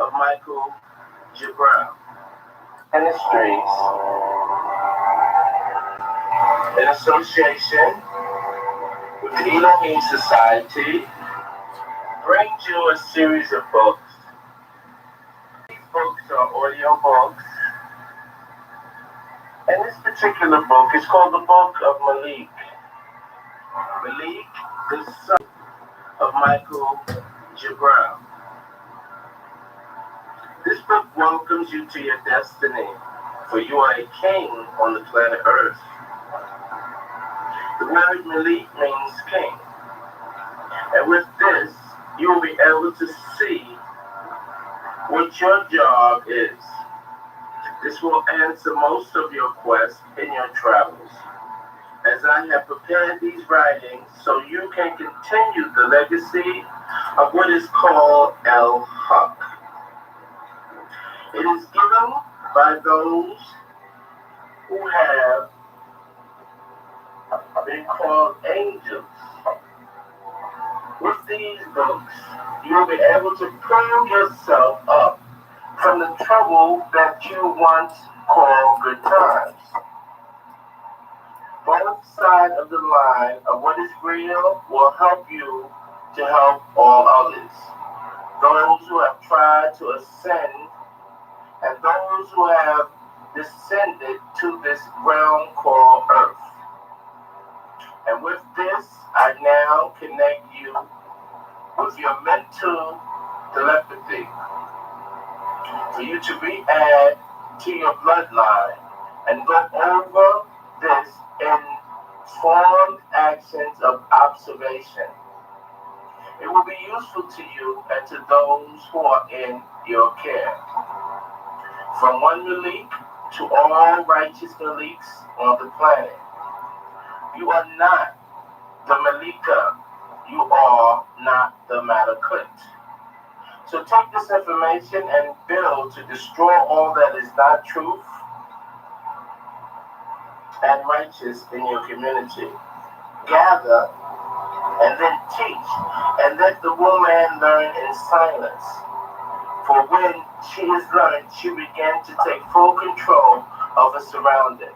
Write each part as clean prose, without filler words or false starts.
of Michael Gibran. Ministries, in association with the Elohim Society, brings you a series of books. These books are audio books, and this particular book is called the Book of Malik. Malik, the son of Michael Gibran. This book welcomes you to your destiny, for you are a king on the planet Earth. The word Malik means king, and with this, you will be able to see what your job is. This will answer most of your quests in your travels, as I have prepared these writings so you can continue the legacy of what is called El Haq. It is given by those who have been called angels. With these books, you will be able to pull yourself up from the trouble that you once called good times. Both sides of the line of what is real will help you to help all others. Those who have tried to ascend and those who have descended to this realm called Earth. And with this, I now connect you with your mental telepathy for you to re-add to your bloodline and go over this informed actions of observation. It will be useful to you and to those who are in your care. From one Malik to all righteous Maliks on the planet. You are not the Malika. You are not the Malakut. So take this information and build to destroy all that is not truth and righteous in your community. Gather and then teach, and let the woman learn in silence. For when she is learned, she began to take full control of her surroundings.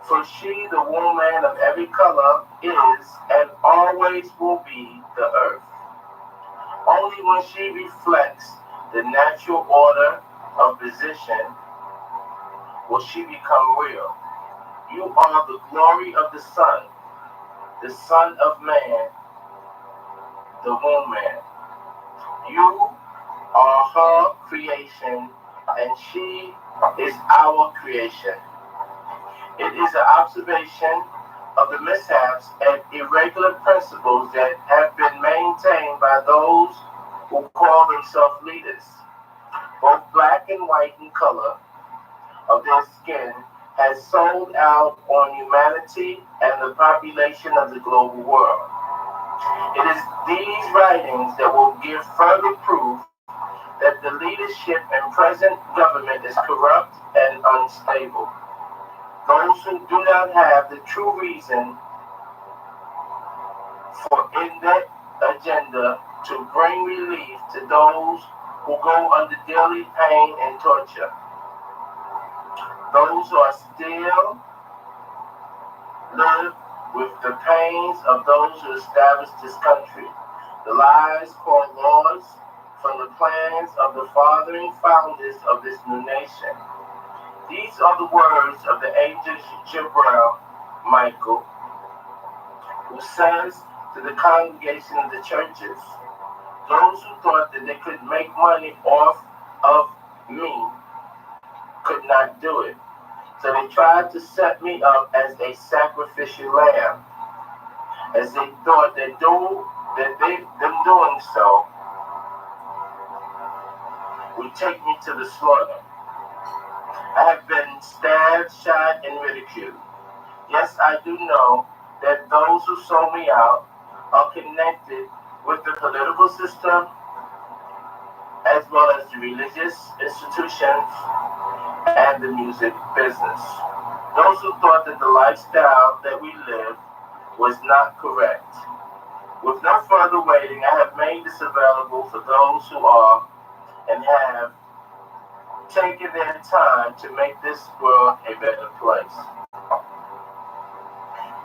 For she, the woman of every color, is and always will be the earth. Only when she reflects the natural order of position will she become real. You are the glory of the Son of Man, the woman. You are her creation, and she is our creation. It is an observation of the mishaps and irregular principles that have been maintained by those who call themselves leaders, both black and white in color of their skin, has sold out on humanity and the population of the global world. It is these writings that will give further proof that the leadership and present government is corrupt and unstable. Those who do not have the true reason for in that agenda to bring relief to those who go under daily pain and torture. Those who are still live with the pains of those who established this country. The lies called laws from the plans of the fathering founders of this new nation. These are the words of the angel Gibran, Michael, who says to the congregation of the churches, those who thought that they could make money off of me could not do it. So they tried to set me up as a sacrificial lamb, as they thought that them doing so would take me to the slaughter. I have been stabbed, shot, and ridiculed. Yes, I do know that those who sold me out are connected with the political system as well as the religious institutions and the music business. Those who thought that the lifestyle that we live was not correct. With no further waiting, I have made this available for those who are and have taking their time to make this world a better place.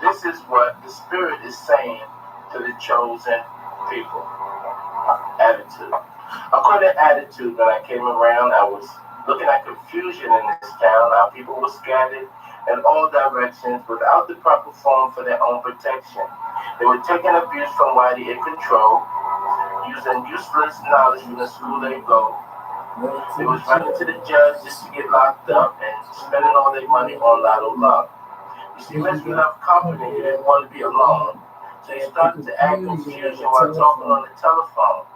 This is what the Spirit is saying to the chosen people. Attitude. According to attitude, when I came around, I was looking at confusion in this town. Our people were scattered in all directions without the proper form for their own protection. They were taking abuse from mighty in control, using useless knowledge from the school they go. They was running to the judge just to get locked up and spending all their money on lotto luck. You see, Miss, you love company, you didn't want to be alone. So you started to act confusion while talking on the telephone.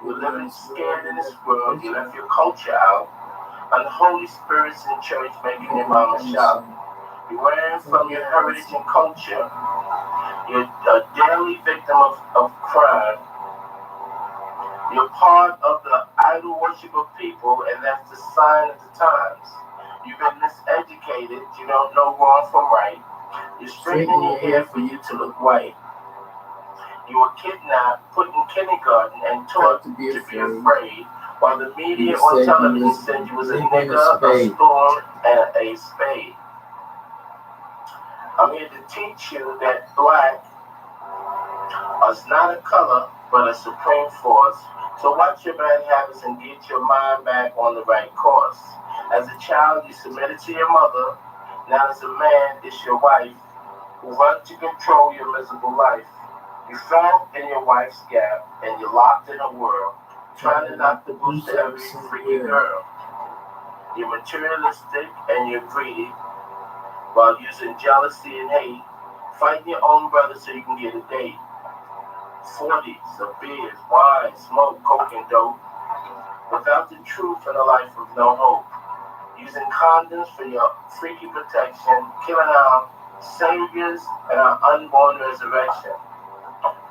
You were living scared in this world, you left your culture out. Unholy spirits in church making your mama shout. You ran from your heritage and culture. You're a daily victim of crime. You're part of the idol worship of people, and that's the sign of the times. You've been miseducated, you don't know wrong from right. You're straightening your hair for you to look white. You were kidnapped, put in kindergarten, and taught to be afraid, while the media on television said you was a nigger, a storm, and a spade. I'm here to teach you that black is not a color, but a supreme force. So watch your bad habits and get your mind back on the right course. As a child, you submitted to your mother. Now as a man, it's your wife who runs to control your miserable life. You fell in your wife's gap and you're locked in a world, trying to knock the boost to every freaky girl. You're materialistic and you're greedy, while using jealousy and hate, fighting your own brother so you can get a date. 40s of beers, wine, smoke, coke, and dope, without the truth and a life of no hope. Using condoms for your freaky protection, killing our saviors and our unborn resurrection.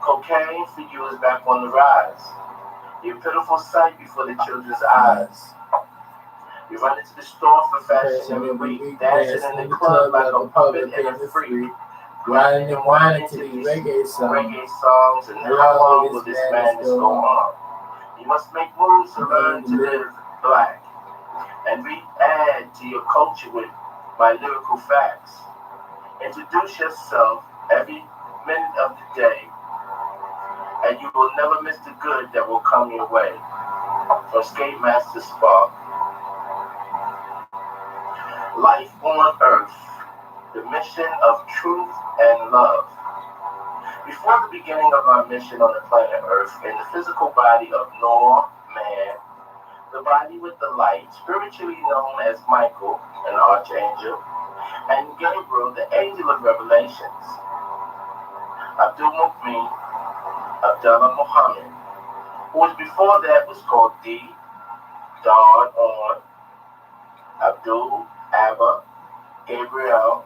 Cocaine for you is back on the rise. Your pitiful sight before the children's eyes. You run into the store for fashion every week, dancing in the club like a puppet and a freak. Grinding and whining to these reggae songs, and how long will this madness go on? You must make moves to learn to live black, and re-add to your culture with my lyrical facts. Introduce yourself every minute of the day, and you will never miss the good that will come your way. From Skate Master Spark. Life on Earth, the mission of truth and love. Before the beginning of our mission on the planet Earth, in the physical body of Noah, man, the body with the light, spiritually known as Michael, an archangel, and Gabriel, the angel of revelations. Abdul Mu'min, Abdullah Muhammad, who was before that was called D, Dawn On, Abdul, Abba, Gabriel,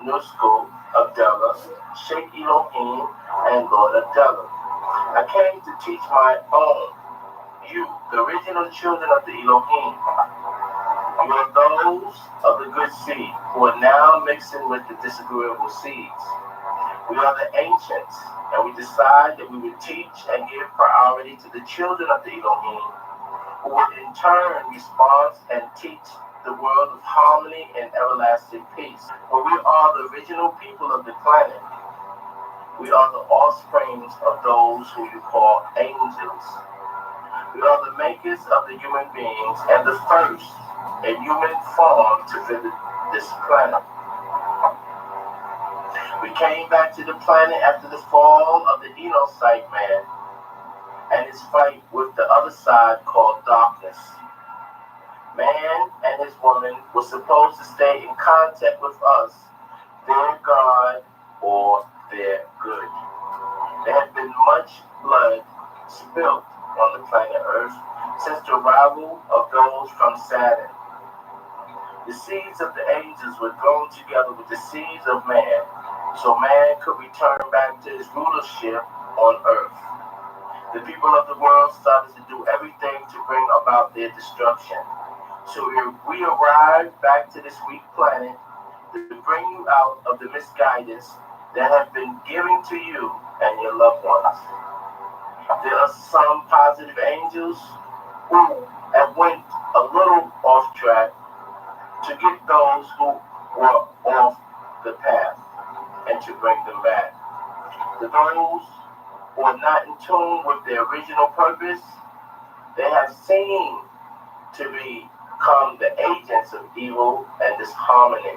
Nusku, Abdullah, Sheikh Elohim, and Lord Abdullah. I came to teach my own, you, the original children of the Elohim. You are those of the good seed who are now mixing with the disagreeable seeds. We are the ancients, and we decide that we would teach and give priority to the children of the Elohim, who would in turn respond and teach the world of harmony and everlasting peace. For we are the original people of the planet. We are the offsprings of those who you call angels. We are the makers of the human beings and the first in human form to visit this planet. We came back to the planet after the fall of the Enocyte man and his fight with the other side called darkness. Man and his woman were supposed to stay in contact with us, their God or their good. There had been much blood spilled on the planet Earth since the arrival of those from Saturn. The seeds of the angels were thrown together with the seeds of man, so man could return back to his rulership on Earth. The people of the world started to do everything to bring about their destruction. So we arrived back to this weak planet to bring you out of the misguidance that have been given to you and your loved ones. There are some positive angels who have went a little off to get those who were off the path and to bring them back. To those who are not in tune with their original purpose, they have seemed to become the agents of evil and disharmony.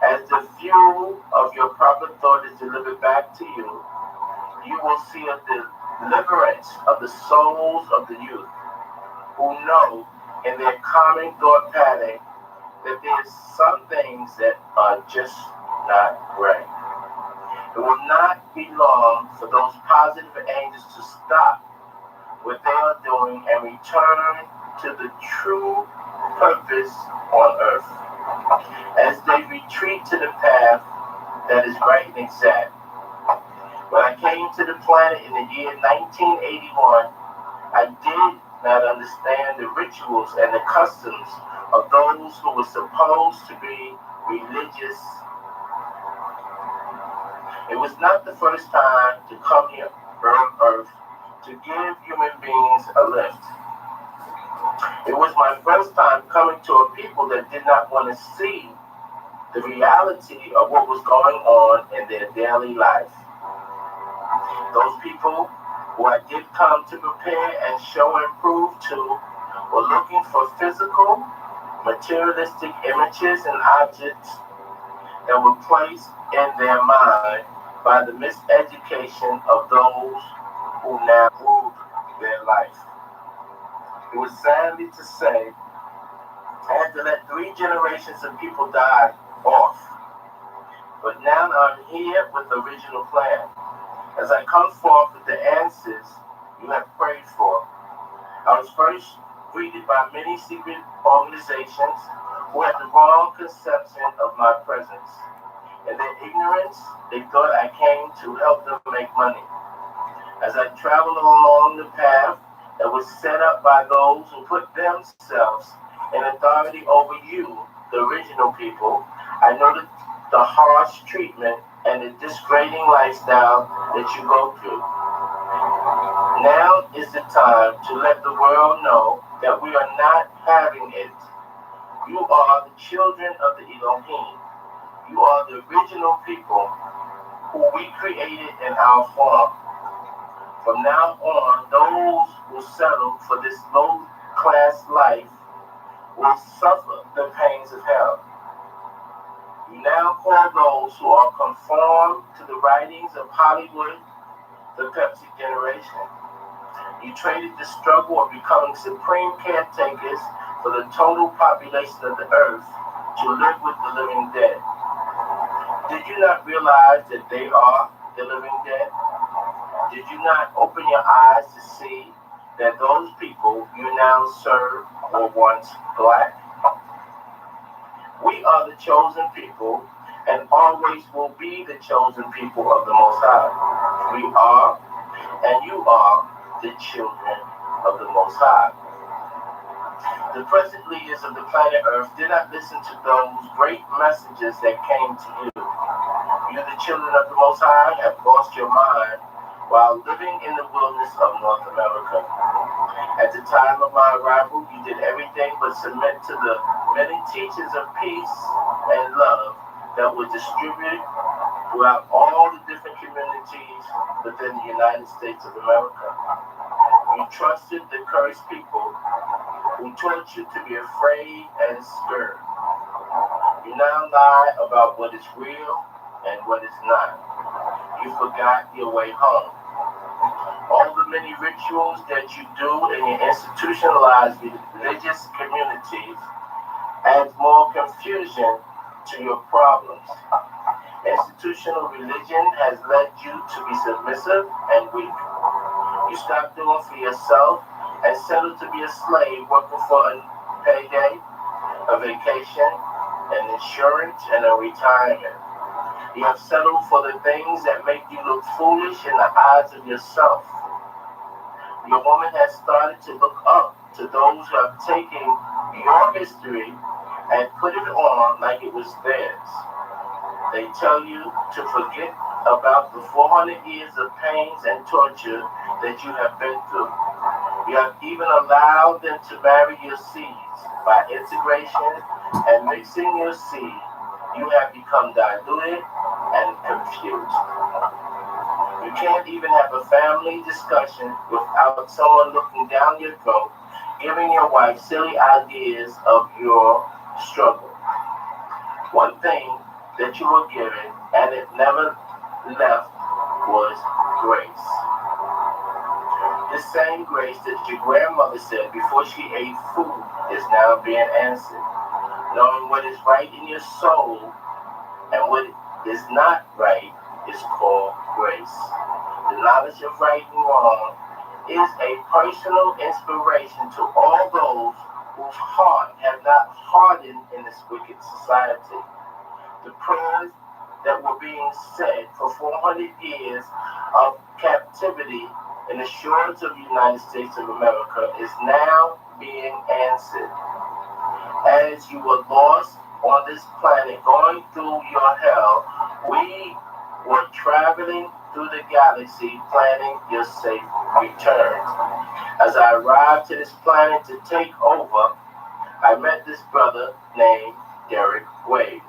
As the fuel of your proper thought is delivered back to you, you will see a deliverance of the souls of the youth who know in their common thought pattern that there's some things that are just not right. It will not be long for those positive angels to stop what they are doing and return to the true purpose on earth. As they retreat to the path that is right and exact. When I came to the planet in the year 1981, I did not understand the rituals and the customs of those who were supposed to be religious. It was not the first time to come here on earth to give human beings a lift. It was my first time coming to a people that did not want to see the reality of what was going on in their daily life. Those people who I did come to prepare and show and prove to were looking for physical, materialistic images and objects that were placed in their mind by the miseducation of those who now ruled their life. It was sadly to say, I had to let 3 generations of people die off. But now I'm here with the original plan. As I come forth with the answers you have prayed for. I was first greeted by many secret organizations who had the wrong conception of my presence. In their ignorance, they thought I came to help them make money. As I traveled along the path that was set up by those who put themselves in authority over you, the original people, I noticed the harsh treatment and the degrading lifestyle that you go through. Now is the time to let the world know that we are not having it. You are the children of the Elohim. You are the original people who we created in our form. From now on, those who settle for this low-class life will suffer the pains of hell. You now call those who are conformed to the writings of Hollywood the Pepsi generation. You traded the struggle of becoming supreme caretakers for the total population of the earth to live with the living dead. Did you not realize that they are the living dead? Did you not open your eyes to see that those people you now serve were once black? We are the chosen people and always will be the chosen people of the Most High. We are, and you are, the children of the Most High. The present leaders of the planet Earth did not listen to those great messages that came to you. You, the children of the Most High, have lost your mind while living in the wilderness of North America. At the time of my arrival, you did everything but submit to the many teachings of peace and love that were distributed throughout all the different communities within the United States of America. You trusted the cursed people who taught you to be afraid and scared. You now lie about what is real and what is not. You forgot your way home. All the many rituals that you do in your institutionalized religious communities adds more confusion to your problems. Institutional religion has led you to be submissive and weak. You stop doing for yourself and settle to be a slave working for a payday, a vacation, an insurance, and a retirement. You have settled for the things that make you look foolish in the eyes of yourself. Your woman has started to look up to those who have taken your history and put it on like it was theirs. They tell you to forget about the 400 years of pains and torture that you have been through. You have even allowed them to marry your seeds. By integration and mixing your seed, you have become diluted and confused. You can't even have a family discussion without someone looking down your throat, giving your wife silly ideas of your struggle. One thing that you were given, and it never left, was grace. The same grace that your grandmother said before she ate food is now being answered. Knowing what is right in your soul and what is not right is called grace. The knowledge of right and wrong is a personal inspiration to all those whose heart have not hardened in this wicked society. The prayers that were being said for 400 years of captivity in the shores of the United States of America is now being answered. As you were lost on this planet going through your hell, we were traveling through the galaxy planning your safe return. As I arrived to this planet to take over, I met this brother named Derek Wade.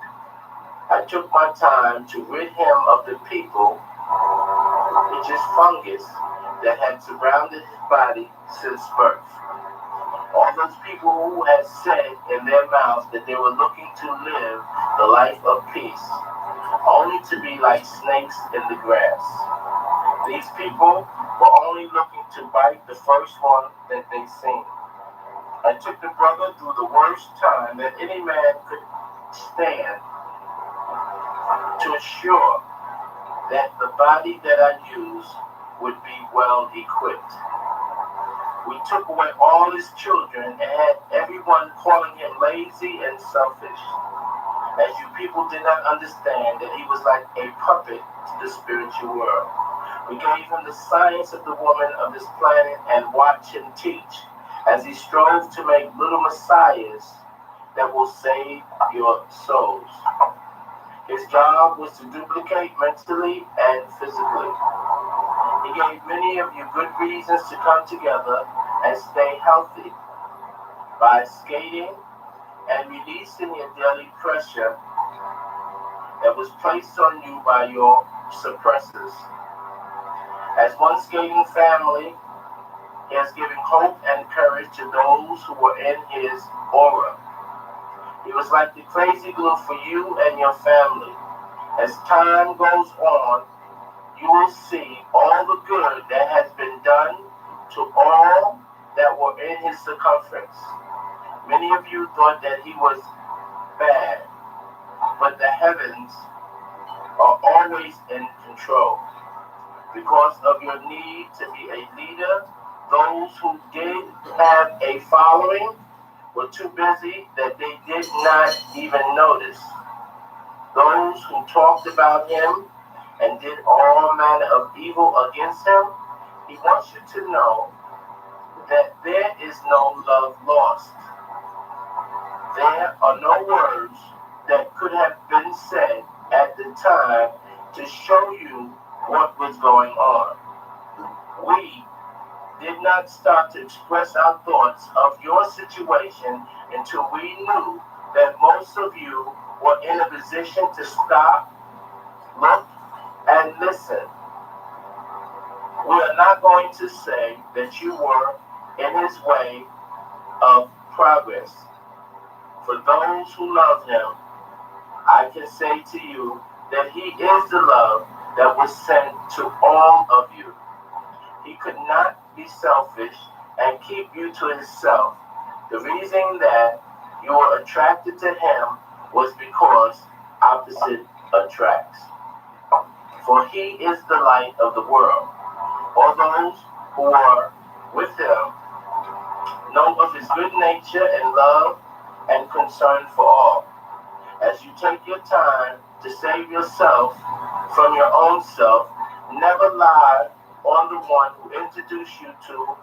I took my time to rid him of the people, which is fungus, that had surrounded his body since birth. All those people who had said in their mouths that they were looking to live the life of peace, only to be like snakes in the grass. These people were only looking to bite the first one that they seen. I took the brother through the worst time that any man could stand to assure that the body that I used would be well equipped. We took away all his children and had everyone calling him lazy and selfish, as you people did not understand that he was like a puppet to the spiritual world. We gave him the science of the woman of this planet and watched him teach as he strove to make little messiahs that will save your souls. His job was to duplicate mentally and physically. He gave many of you good reasons to come together and stay healthy by skating and releasing your daily pressure that was placed on you by your suppressors. As one skating family, he has given hope and courage to those who were in his aura. He was like the crazy glue for you and your family. As time goes on, you will see all the good that has been done to all that were in his circumference. Many of you thought that he was bad, but the heavens are always in control. Because of your need to be a leader, those who did have a following were too busy that they did not even notice. Those who talked about him and did all manner of evil against him, he wants you to know that there is no love lost. There are no words that could have been said at the time to show you what was going on. We did not start to express our thoughts of your situation until we knew that most of you were in a position to stop, look, and listen. We are not going to say that you were in his way of progress. For those who love him, I can say to you that he is the love that was sent to all of you. He could not be selfish and keep you to himself. The reason that you were attracted to him was because opposite attracts. For he is the light of the world. All those who are with him know of his good nature and love and concern for all. As you take your time to save yourself from your own self, never lie on the one who introduced you to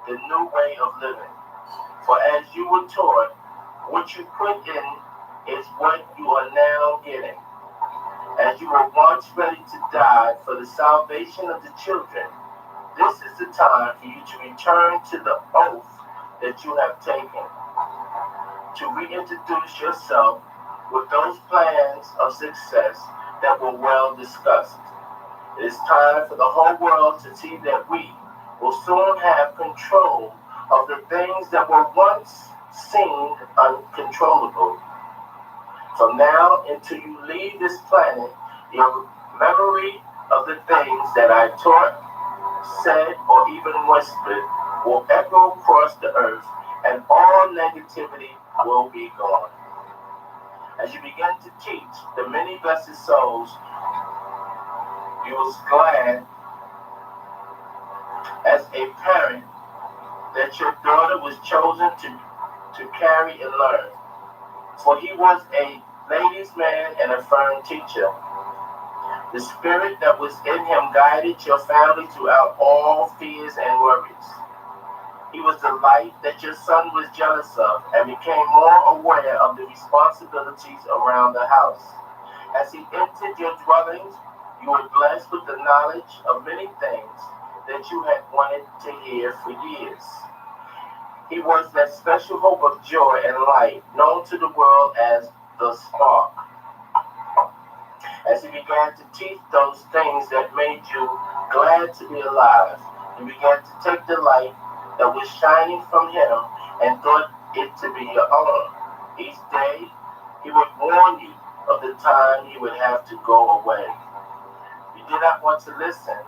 the new way of living. For as you were taught, what you put in is what you are now getting. As you were once ready to die for the salvation of the children, This is the time for you to return to the oath that you have taken, to reintroduce yourself with those plans of success that were well discussed. It is time for the whole world to see that we will soon have control of the things that were once seemed uncontrollable. From now until you leave this planet, your memory of the things that I taught, said, or even whispered will echo across the earth, and all negativity will be gone. As you begin to teach the many blessed souls, you was glad as a parent that your daughter was chosen to carry and learn. For he was a ladies' man and a firm teacher. The spirit that was in him guided your family throughout all fears and worries. He was the light that your son was jealous of and became more aware of the responsibilities around the house. As he entered your dwellings, you were blessed with the knowledge of many things that you had wanted to hear for years. He was that special hope of joy and light, known to the world as the spark. As he began to teach those things that made you glad to be alive, you began to take the light that was shining from him and thought it to be your own. Each day, he would warn you of the time he would have to go away. You did not want to listen.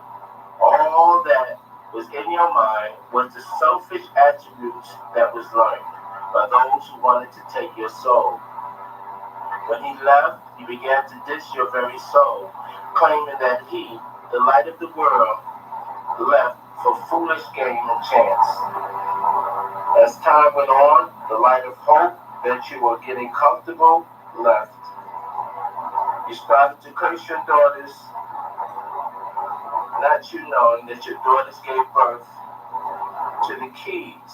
All that was in your mind was the selfish attributes that was learned by those who wanted to take your soul. When he left, you began to diss your very soul, claiming that he, the light of the world, left for foolish game and chance. As time went on, the light of hope that you were getting comfortable left. You started to curse your daughters, not you knowing that your daughters gave birth to the keys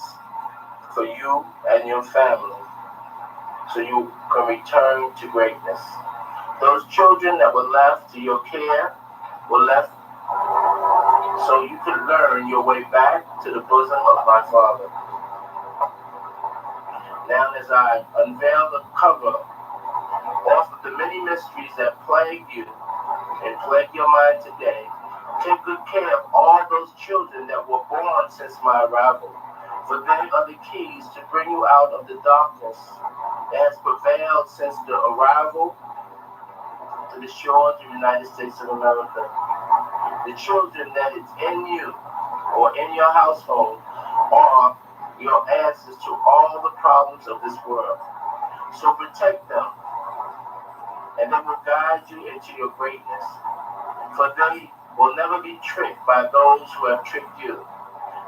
for you and your family, so you can return to greatness. Those children that were left to your care were left so you could learn your way back to the bosom of my Father. Now, as I unveil the cover off of the many mysteries that plague you and plague your mind today, take good care of all those children that were born since my arrival, for they are the keys to bring you out of the darkness that has prevailed since the arrival to the shores of the United States of America. The children that is in you or in your household are your answers to all the problems of this world. So protect them, and they will guide you into your greatness, for they will never be tricked by those who have tricked you.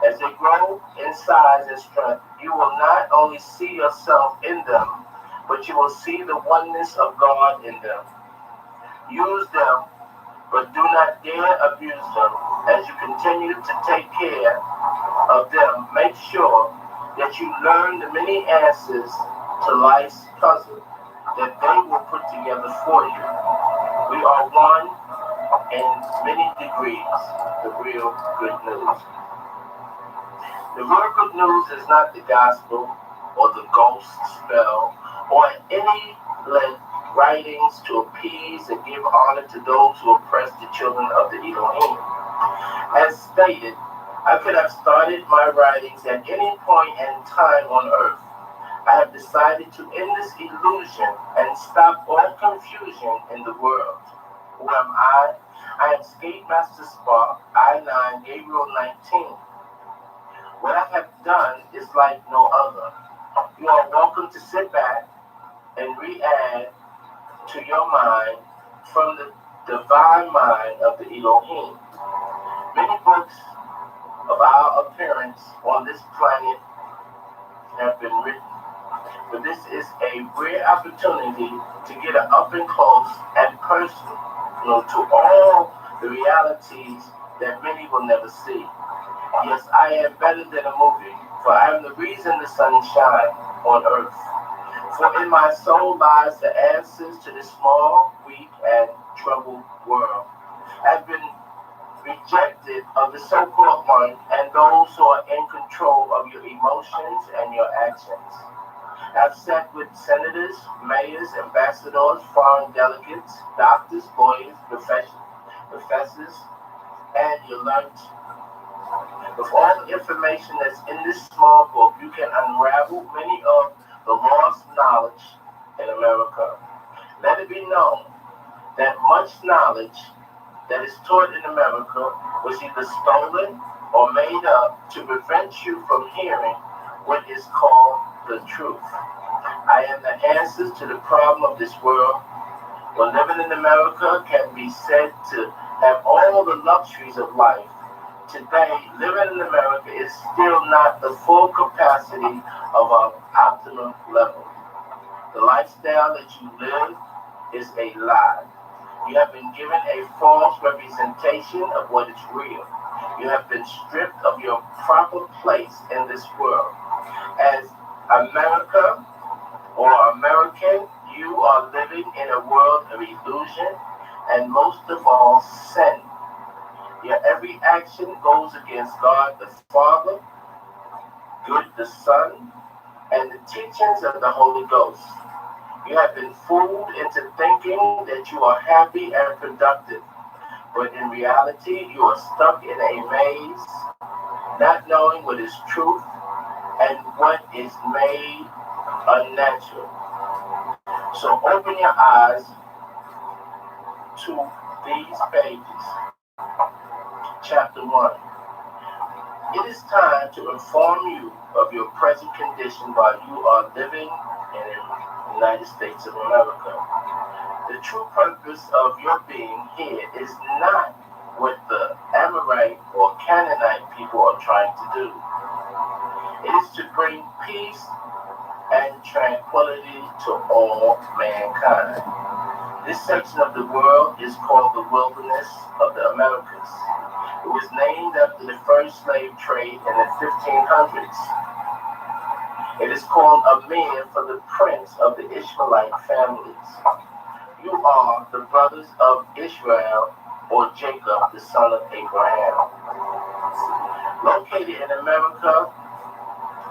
As they grow in size and strength, you will not only see yourself in them, but you will see the oneness of God in them. Use them, but do not dare abuse them. As you continue to take care of them, make sure that you learn the many answers to life's puzzle that they will put together for you. We are one in many degrees, the real good news. The real good news is not the gospel or the ghost spell or any writings to appease and give honor to those who oppress the children of the Elohim. As stated, I could have started my writings at any point in time on earth. I have decided to end this illusion and stop all confusion in the world. Who am I? I am Skate Master Spark, I-9, Gabriel 19. What I have done is like no other. You are welcome to sit back and re-add to your mind from the divine mind of the Elohim. Many books of our appearance on this planet have been written, but this is a rare opportunity to get up and close and personal to all the realities that many will never see. Yes, I am better than a movie, for I am the reason the sun shines on earth. For in my soul lies the answers to this small, weak, and troubled world. I've been rejected of the so-called one and those who are in control of your emotions and your actions. I've sat with senators, mayors, ambassadors, foreign delegates, doctors, lawyers, professors, and you learned. With all the information that's in this small book, you can unravel many of the lost knowledge in America. Let it be known that much knowledge that is taught in America was either stolen or made up to prevent you from hearing what is called the truth. I am the answers to the problem of this world. Well, living in America can be said to have all the luxuries of life. Today, living in America is still not the full capacity of our optimum level. The lifestyle that you live is a lie. You have been given a false representation of what is real. You have been stripped of your proper place in this world. As America or American, you are living in a world of illusion and most of all sin. Your every action goes against God the Father, good the Son, and the teachings of the Holy Ghost. You have been fooled into thinking that you are happy and productive, but in reality, you are stuck in a maze, not knowing what is truth and what is made unnatural. So open your eyes to these pages. Chapter 1. It is time to inform you of your present condition while you are living in the United States of America. The true purpose of your being here is not what the Amorite or Canaanite people are trying to do. It is to bring peace and tranquility to all mankind. This section of the world is called the Wilderness of the Americas. It was named after the first slave trade in the 1500s. It is called Amir for the prince of the Ishmaelite families. You are the brothers of Israel or Jacob, the son of Abraham. Located in America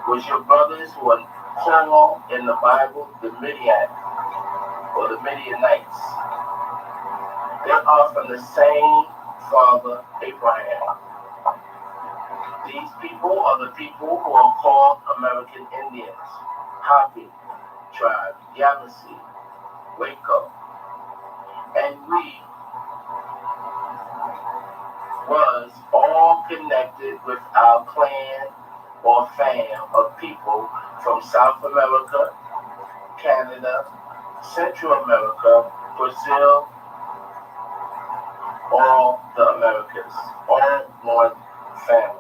was your brothers who are plural in the Bible, the Midian or the Midianites. They are from the same father, Abraham. These people are the people who are called American Indians, Hopi tribe, Yamasee, Waco. And we was all connected with our clan or fam of people from South America, Canada, Central America, Brazil, all the Americas, all one family.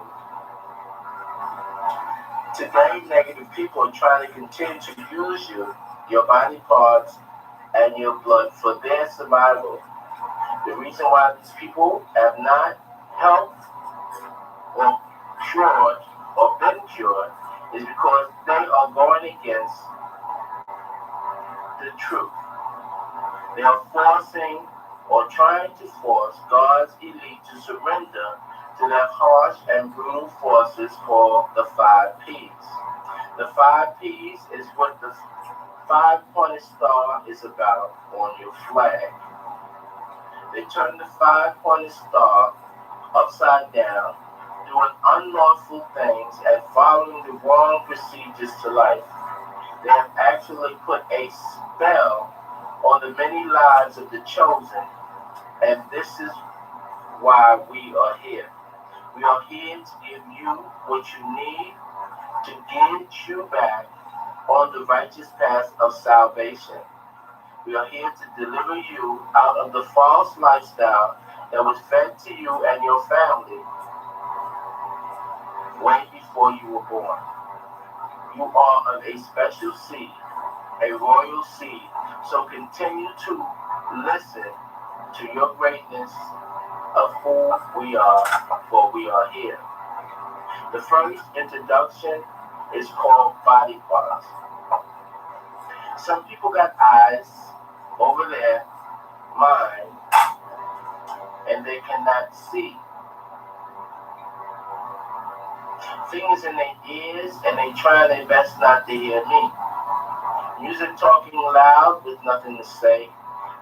Today, negative people are trying to continue to use you, your body parts, and your blood for their survival. The reason why these people have not helped or cured or been cured is because they are going against the truth. They are forcing or trying to force God's elite to surrender to their harsh and brutal forces called the 5 Ps. The 5 Ps is what the 5-pointed star is about on your flag. They turn the 5-pointed star upside down, doing unlawful things and following the wrong procedures to life. They have actually put a spell on the many lives of the chosen, and this is why we are here. We are here to give you what you need to get you back on the righteous path of salvation. We are here to deliver you out of the false lifestyle that was fed to you and your family way before you were born. You are of a special seed, a royal seed. So continue to listen to your greatness of who we are, for we are here. The first introduction is called body parts. Some people got eyes over their mind and they cannot see. Fingers in their ears, and they try their best not to hear me. Music talking loud with nothing to say.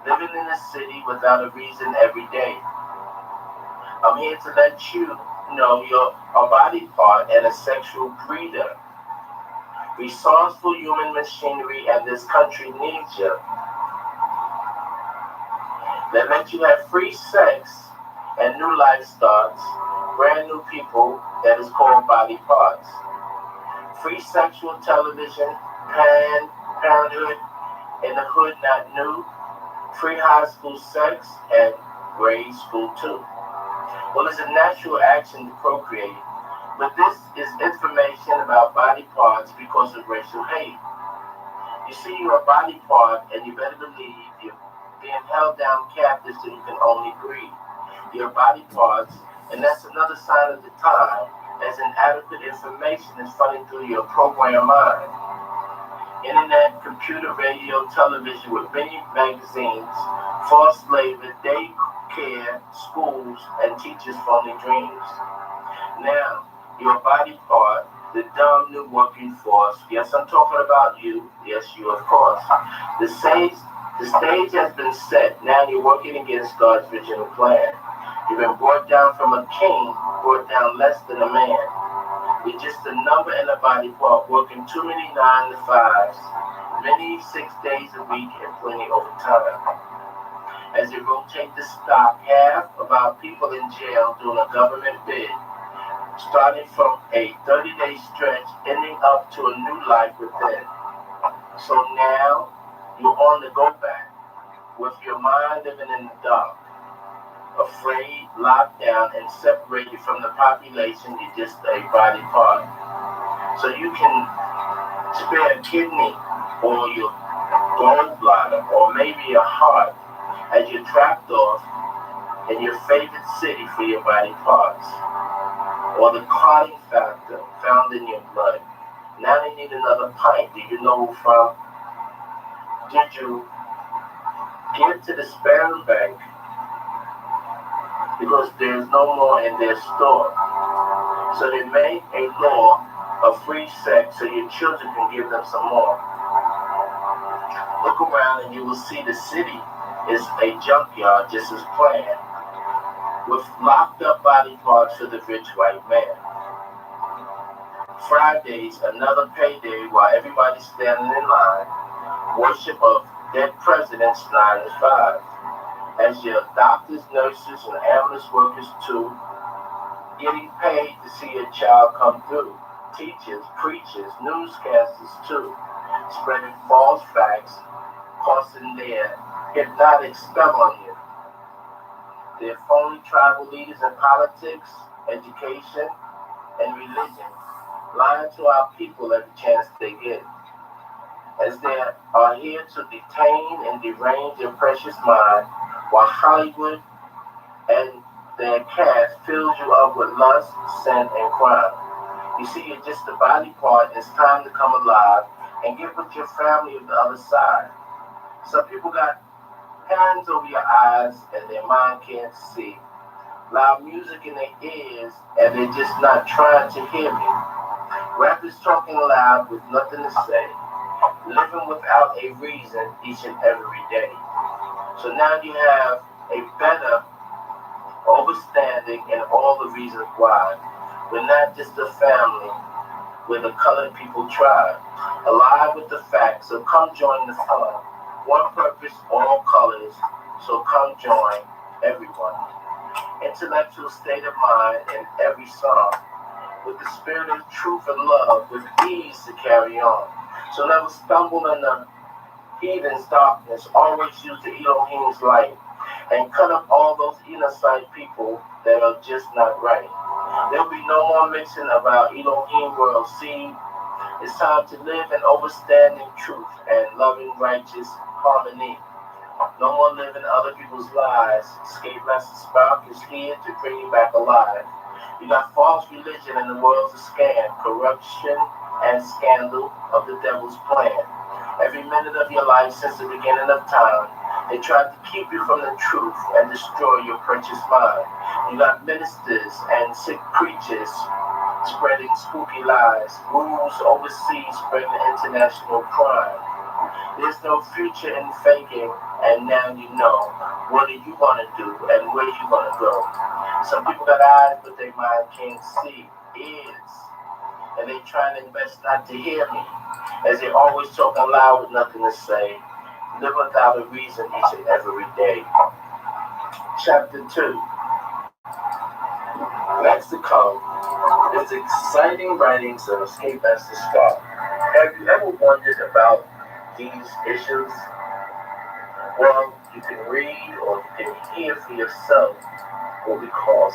Living in the city without a reason every day. I'm here to let you know you're a body part and a sexual breeder. Resourceful human machinery, and this country needs you. They let you have free sex and new life starts, brand new people that is called body parts. Free sexual television, parenthood, in the hood not new, free high school sex, and grade school too. Well, it's a natural action to procreate, but this is information about body parts because of racial hate. You see, you're a body part, and you better believe you're being held down captive so you can only breathe. Your body parts, and that's another sign of the time, as inadequate information is running through your programmed mind. Internet, computer, radio, television, with many magazines, forced labor, daycare, schools, and teachers' phony dreams. Now, your body part, the dumb new working force. Yes, I'm talking about you. Yes, you, of course. The stage has been set. Now you're working against God's original plan. You've been brought down from a king, brought down less than a man. You're just a number in a body part, working too many 9 to 5s, many 6 days a week, and plenty overtime. As they rotate the stock, half of our people in jail doing a government bid, starting from a 30-day stretch, ending up to a new life within. So now you're on the go back, with your mind living in the dark, afraid, locked down, and separated from the population. You're just a body part. So you can spare a kidney or your gallbladder or maybe your heart as you're trapped off in your favorite city for your body parts, or the clotting factor found in your blood. Now they need another pint. Do you know who from? Did you give to the sperm bank because there's no more in their store? So they made a law of free sex so your children can give them some more. Look around and you will see the city is a junkyard just as planned, with locked up body parts for the rich white man. Fridays, another payday while everybody's standing in line, worship of dead presidents 9 to 5. As your doctors, nurses, and ambulance workers too, getting paid to see a child come through. Teachers, preachers, newscasters too, spreading false facts, causing their hypnotic spell on you. Their phony tribal leaders in politics, education, and religion, lying to our people every chance they get, as they are here to detain and derange your precious mind, while Hollywood and their cast fills you up with lust, sin, and crime. You see, you're just a body part, and it's time to come alive and get with your family of the other side. Some people got hands over your eyes and their mind can't see. Loud music in their ears and they're just not trying to hear me. Rappers talking loud with nothing to say. Living without a reason each and every day. So now you have a better understanding and all the reasons why. We're not just a family, we're the colored people tribe. Alive with the facts, so come join the fun. One purpose, all colors, so come join everyone. Intellectual state of mind in every song, with the spirit of truth and love, with ease to carry on. So never stumble in the heathen's darkness, always use the Elohim's light, and cut up all those inner-sight people that are just not right. There'll be no more mixing of our Elohim world. See, it's time to live in overstanding truth and loving righteous harmony. No more living other people's lives. Escape Master Spark is here to bring you back alive. You got false religion and the world's a scam, corruption and scandal of the devil's plan. Every minute of your life since the beginning of time, they tried to keep you from the truth and destroy your precious mind. You got ministers and sick preachers spreading spooky lies, moves overseas spreading international crime. There's no future in faking, and now you know what are you gonna do and where you gonna go. Some people got eyes, but their mind can't see. Ears, and they trying their best not to hear me, as they always talking loud with nothing to say. Live without a reason each and every day. Chapter 2. Next to come is exciting writings of Escape as the Star. Have you ever wondered about these issues? Well, you can read or you can hear for yourself what we call